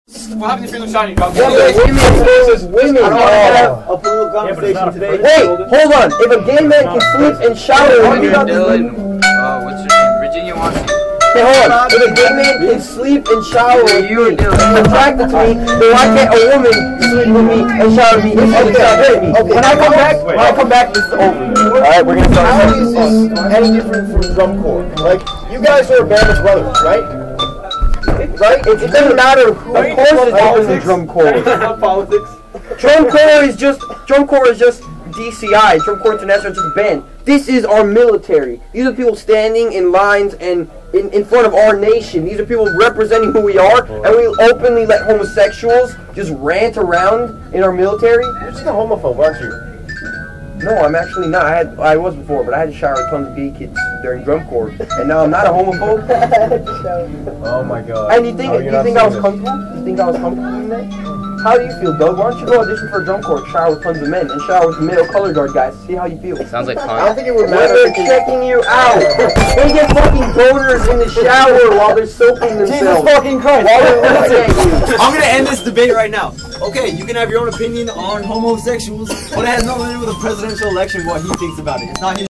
What happens if you're shiny? Yeah, but women. I don't want to have a political conversation today. Hey, hold on. If a gay man can sleep and shower with me, Dylan, what's your name? Virginia wants you. hey, hold on. If a gay man can sleep and shower with me and attracted to me, then why can't a woman sleep with me and shower with me and attracted to me? When I come back, this is over. Alright, we're gonna start. How is this any different from drum corps? Like, you guys are a band of brothers, right? Right? It doesn't matter. Of course it's different than drum corps. Politics. Drum corps is just DCI, Drum Corps International, just a band. This is our military. These are people standing in lines and in front of our nation. These are people representing who we are, and we openly let homosexuals just rant around in our military. You're just a homophobe, aren't you? No, I'm actually not. I was before, but I had to shower with tons of gay kids during drum corps, and now I'm not a homophobe. Oh my god. And you think I was comfortable? You think I was comfortable in that? How do you feel, Doug? Why don't you go audition for a drum corps, shower with tons of men, and shower with the male color guard guys to see how you feel? Sounds like I fun. don't think it would When matter. they're checking you out, they get fucking boners in the shower while they're soaking themselves. Jesus fucking Christ. While they're looking at you. I'm gonna end this debate right now. Okay, you can have your own opinion on homosexuals, but it has nothing to do with the presidential election, what he thinks about it. It's not his